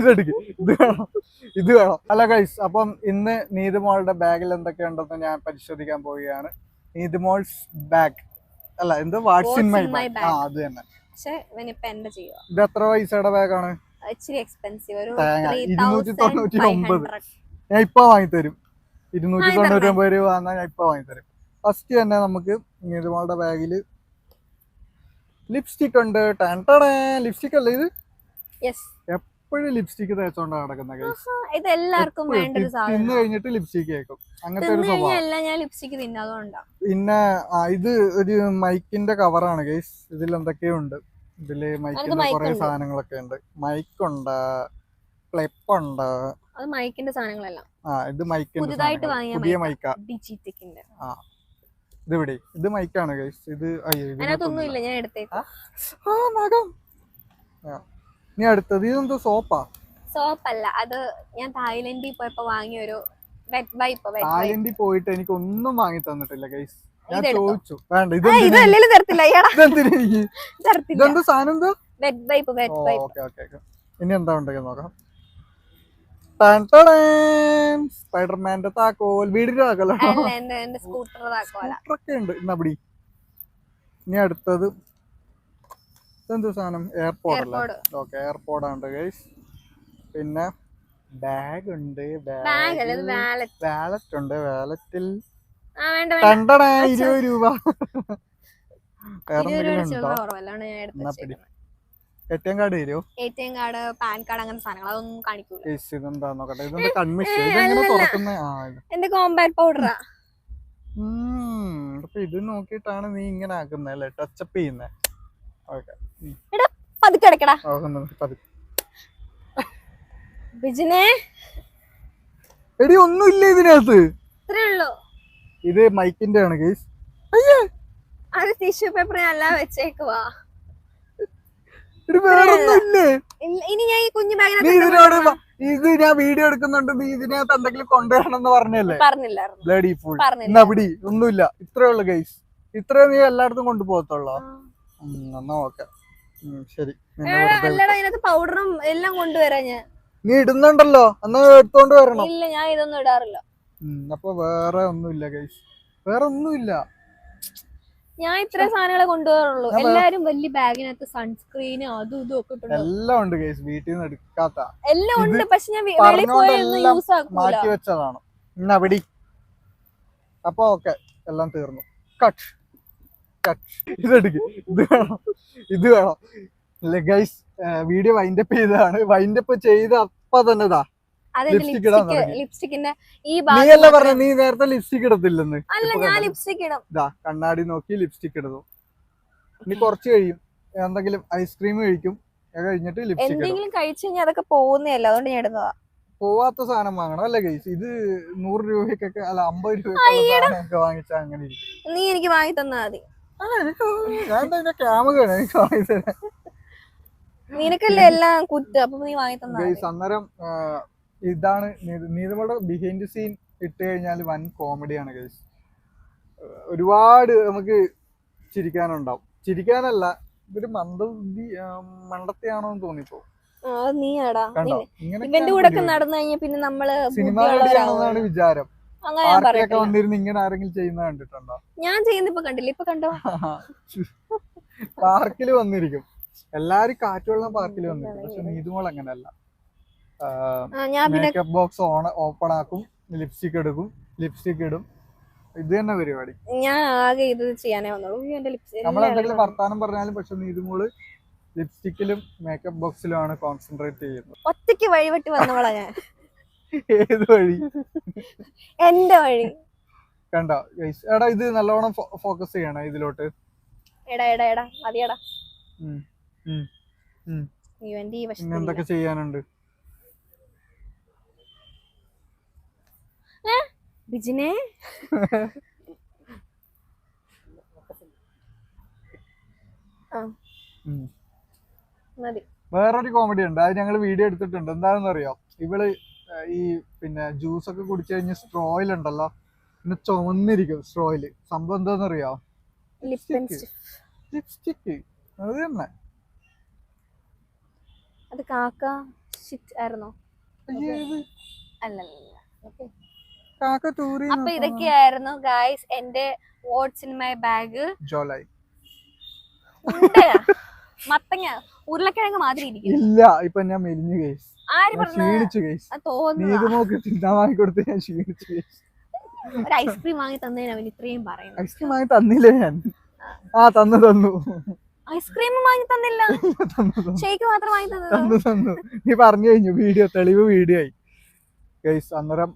ഇതെടുക്ക്, ഇത് വേണം. അല്ല ഗൈസ്, അപ്പം ഇന്ന് നീതുമോളുടെ ബാഗിൽ എന്തൊക്കെയുണ്ടെന്ന് ഞാൻ പരിശോധിക്കാൻ പോവുകയാണ്. നീതുമോൾസ് ബാഗ് അല്ല, എന്ത് വാട്ട്സ് ഇൻ മൈ ബാഗ്. ആ, അത് തന്നെ. ഇത് എത്ര പൈസയുടെ ബാഗാണ്? ഇച്ചിരി എക്സ്പെൻസീവ്, ഒരു 299. ഞാൻ ഇപ്പൊ വാങ്ങിത്തരും. 299 രൂപ വന്നാൽ ഞാൻ ഇപ്പൊ വാങ്ങിത്തരും. ഫസ്റ്റ് തന്നെ നമുക്ക് നീതുമോളുടെ ബാഗിൽ ലിപ്സ്റ്റിക് ഉണ്ട്. ലിപ്സ്റ്റിക് അല്ലേ ഇത്? എപ്പോഴും ലിപ്സ്റ്റിക് തേച്ചോണ്ടാ നടക്കുന്ന ഗൈസ്. ഇത് എല്ലാവർക്കും വേണ്ട ഒരു സാധനം. തിന്നു കഴിഞ്ഞിട്ട് ലിപ്സ്റ്റിക് കേൾക്കും, അങ്ങനത്തെ ഒരു സ്വഭാവം. ഞാൻ ലിപ്സ്റ്റിക് തിന്നാതുകൊണ്ടാ. പിന്നെ ഇത് ഒരു മൈക്കിന്റെ കവറാണ് ഗൈസ്. ഇതിൽ എന്തൊക്കെയോ ഉണ്ട്. ഇതില് മൈക്കിന്റെ കുറെ സാധനങ്ങളൊക്കെ ഉണ്ട്. മൈക്കുണ്ട്, ക്ലിപ്പുണ്ട്. അത് മൈക്കിന്റെ സാധനങ്ങളെല്ലാം. ഇത് മൈക്കിന്റെ പുതിയതായിട്ട് വാങ്ങിയ പുതിയ മൈക്കാ. ഡിജിറ്റെക്കിന്റെ. ഇതിവിടെ ഇത് മൈക്കാണ് ഗൈസ്. ഇത് അതിനകത്തൊന്നുമില്ല, ഞാൻ എടുത്തേക്കാം. നീ അടുത്തത് ഇതെന്തോ സോപ്പാ? സോപ്പല്ല, അത് ഞാൻ തായ്ലൻഡിൽ പോയപ്പോ വാങ്ങിയ ഒരു വെറ്റ് വൈപ്പ്. തായ്ലൻഡിൽ പോയിട്ട് എനിക്ക് ഒന്നും വാങ്ങി തന്നിട്ടില്ല ഗൈസ്. ഞാൻ ചോദിച്ചു, വേണ്ട ഇതെന്ത് സാധനം എന്തോ വെറ്റ് വൈപ്പ്. ഇനി എന്താ ഉണ്ടെങ്കിൽ നോക്കാം. സ്പൈഡർമാന്റെ താക്കോൽ, വീടിന്റെ താക്കോലോ, സ്കൂട്ടറൊക്കെ ഉണ്ട്. ഇന്നപ്പടി ഇനി അടുത്തത് എന്ത് സാധനം? എയർപോർട്ട് അല്ലേ? ഓക്കെ, എയർപോർട്ടാണ് ഗൈസ്. പിന്നെ ബാഗ് ഉണ്ട്, വാലറ്റ് ഉണ്ട്. വാലറ്റിൽ 20 രൂപ. എടിഎം കാർഡ് തരുമോ? എടിഎം കാർഡ്, പാൻ കാർഡ്, അങ്ങനത്തെ സാധനങ്ങൾ അതൊന്നും കാണിക്കൂല. ഇതെന്താ നോക്കട്ടെ. ഇതെന്താ കൺമിഷൻ? ഇതെങ്ങനെ തുറക്കുന്നേ? എന്റെ കോമ്പാക്ട് പൗഡറാ. അപ്പൊ ഇത് നോക്കിയിട്ടാണ് നീ ഇങ്ങനെ ആക്കുന്നത് അല്ലേ, ടച്ചപ്പ് ചെയ്യുന്നേ? എടി ഒന്നുമില്ല ഇതിനകത്ത്. ഇത് മൈക്കിന്റെ ആണ് ഗൈസ്. ടിഷ്യൂ പേപ്പർ നല്ല വെച്ചേക്കുവാ. ഇനി ഞാൻ ഈ കുഞ്ഞു ബാഗിനകത്ത് ഇത് ഞാൻ വീഡിയോ എടുക്കുന്നുണ്ട്, നീ ഇതിനകത്ത് എന്തെങ്കിലും കൊണ്ടുവരണം എന്ന് പറഞ്ഞല്ലേ? Bloody full. പിടി ഒന്നുമില്ല, ഇത്രേ ഉള്ളു ഗൈസ്. ഇത്രേ നീ എല്ലായിടത്തും കൊണ്ടുപോകത്തുള്ളോ? എന്നാ ഓക്കെ, ശരി. പൗഡറും എല്ലാം കൊണ്ടുവരാ ഞാൻ. നീ ഇടുന്നുണ്ടല്ലോ, എന്നാ എടുത്തോണ്ട് വരണം. ഇല്ല, ഞാൻ ഇതൊന്നും ഇടാറില്ല. അപ്പൊ വേറെ ഒന്നുമില്ല ഗൈസ്, വേറെ ഒന്നുമില്ല. ഞാൻ ഇത്ര സാധനങ്ങളെ കൊണ്ടുപോകാറുള്ളൂ. എല്ലാരും വലിയ ബാഗിനകത്ത് സൺസ്ക്രീന് അതും ഇതും ഒക്കെ എല്ലാം ഉണ്ട് ഗൈസ്. വീട്ടിൽ നിന്ന് എടുക്കാത്ത എല്ലാം ഉണ്ട്, പക്ഷെ ഞാൻ വെളിയിൽ പോയൊന്നും യൂസ് ആക്കൂല, മാറ്റി വെച്ചതാണ്. ഇന്നവിടെ അപ്പൊ ഓക്കെ, എല്ലാം തീർന്നു. Cut cut. ഇതെടുക്ക്, ഇത് വേണം ഗൈസ്. വീഡിയോ വൈൻഡപ്പ് ചെയ്തതാണ്. വൈൻഡപ്പ് ചെയ്ത് അപ്പൊ തന്നെ ലിപ്സ്റ്റിക് ഇടാൻ ലിപ്സ്റ്റിക്കിന്റെ ഈ നീയല്ല പറഞ്ഞ, നീ നേരത്തെ ലിപ്സ്റ്റിക് ഇടത്തില്ലെന്ന്. അല്ല, ഞാൻ ലിപ്സ്റ്റിക് ഇടും. കണ്ണാടി നോക്കി ലിപ്സ്റ്റിക് ഇടുന്നു. ഇനി കുറച്ച് കഴിയും, എന്തെങ്കിലും ഐസ്ക്രീം കഴിക്കും, കഴിഞ്ഞിട്ട് ലിപ്സ്റ്റിക് എന്തെങ്കിലും കഴിച്ചു കഴിഞ്ഞാൽ അതൊക്കെ പോകുന്നതല്ല, അതുകൊണ്ട് ഞാൻ ഇടുന്നതാ. പോവാത്ത സാധനം വാങ്ങണം അല്ലേ ഗൈസ്? ഇത് 100 രൂപയ്ക്കൊക്കെ അല്ല 50 രൂപയ്ക്കൊക്കെ വാങ്ങിച്ചാ അങ്ങനെ ഇരിക്കും. നീ എനിക്ക് വാങ്ങി തന്നാ മതി. ഞാൻ ക്യാമ എനിക്ക് വാങ്ങി തരാം. നിനക്കല്ലേ എല്ലാം കുത്ത്, അപ്പൊ നീ വാങ്ങി തന്നാ ഗൈസ്. അന്നേരം ഇതാണ് നീതുമോളുടെ ബിഹൈൻഡ് സീൻ. ഇട്ട് കഴിഞ്ഞാൽ വൻ കോമഡിയാണ് ഗൈസ്. ഒരുപാട് നമുക്ക് ചിരിക്കാനുണ്ടാവും. ചിരിക്കാനല്ല, ഇതൊരു മണ്ടത്തിയാണോന്ന് തോന്നിപ്പോ. പിന്നെ നമ്മള് സിനിമ നടിയാണെന്നാണ് വിചാരം. പാർട്ടിയൊക്കെ വന്നിരുന്ന് ഇങ്ങനെ ആരെങ്കിലും ചെയ്യുന്ന കണ്ടിട്ടുണ്ടോ? ഞാൻ ചെയ്യുന്ന ഇപ്പൊ കണ്ടില്ല, ഇപ്പൊ കണ്ടോ? പാർക്കില് വന്നിരിക്കും എല്ലാരും, കാറ്റുവെള്ളം പാർക്കിൽ വന്നിരിക്കും. പക്ഷെ നീതുമോൾ അങ്ങനെയല്ല. മേക്കപ്പ് ബോക്സ് ഓപ്പൺ ആക്കും, ലിപ്സ്റ്റിക് എടുക്കും, ലിപ്സ്റ്റിക് ഇടും. ഇത് തന്നെ പരിപാടി. ഞാൻ ആകെ ഇത് ചെയ്യാനേ വന്നുള്ളൂ. നമ്മളെന്തെങ്കിലും വർത്താനം പറഞ്ഞാലും പക്ഷെ നീതുമോള് ലിപ്സ്റ്റിക്കിലും മേക്കപ്പ് ബോക്സിലുമാണ് കോൺസെൻട്രേറ്റ് ചെയ്യുന്നത്. ഒറ്റയ്ക്ക് വഴിവെട്ടി വന്നവളാ ഞാൻ. ഏത് വഴി? എന്റെ വഴി കണ്ടോ ഗൈസ്? എടാ ഇത് നല്ലോണം ഫോക്കസ് ചെയ്യണം ഇതിലോട്ട്. മതിയടാ. എന്തൊക്കെ ചെയ്യാനുണ്ട്? ബിജിനെ വേറൊരു കോമഡി ഉണ്ട്, അത് ഞങ്ങൾ വീഡിയോ എടുത്തിട്ടുണ്ട്. എന്താണെന്ന് അറിയോ? ഇവള് ഈ പിന്നെ ജ്യൂസ് ഒക്കെ കുടിച്ചു കഴിഞ്ഞ് സ്ട്രോയിലുണ്ടല്ലോ, പിന്നെ ചുവന്നിരിക്കും സ്ട്രോയില്. സംഭവം എന്താണെന്നറിയോ? ലിപ്സ്റ്റിക്. അത് തന്നെ. അത് കാക്ക ഷിറ്റ് ആയിരുന്നോ? അല്ലല്ല. കാക്ക തൂറി. അപ്പൊ ഇതൊക്കെയായിരുന്നു ഗായ്സ് എന്റെ വാട്ട്സ് ഇൻ മൈ ബാഗ്. ജോലായി മത്തങ്ങ ഉരുളക്കിഴങ്ങ് മാതിരി ഇരിക്കുന്നു. ഇല്ല, ഇപ്പൊ ഞാൻ മെലിഞ്ഞു ഗൈസ്. ആര് പറഞ്ഞു? ക്ഷീണിച്ചു ഗൈസ്. തോന്നുന്നു നീതുമോക്ക് തിന്നാൻ വാങ്ങി കൊടുത്ത് ഞാൻ ക്ഷീണിച്ചു ഗൈസ്. ഒരു ഐസ്ക്രീം വാങ്ങി തന്നതിന് അവൻ ഇത്രയും പറയുന്നു. ഐസ്ക്രീം വാങ്ങി തന്നില്ലേ ഞാൻ? തന്നു ഐസ്ക്രീം വാങ്ങി തന്നില്ല, ഷേക്ക് മാത്രം വാങ്ങി തന്നു. നീ പറഞ്ഞു കഴിഞ്ഞു. തെളിവ് വീഡിയോ ആയി ഗൈസ്. അന്നേരം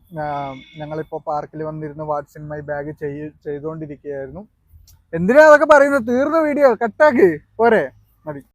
ഞങ്ങളിപ്പോ പാർക്കിൽ വന്നിരുന്ന് വാട്ട്സ് ഇൻ മൈ ബാഗ് ചെയ്തോണ്ടിരിക്കുകയായിരുന്നു. എന്തിനാ അതൊക്കെ പറയുന്നത്? തീർന്ന വീഡിയോ കട്ടാക്ക് പോരെ, മതി.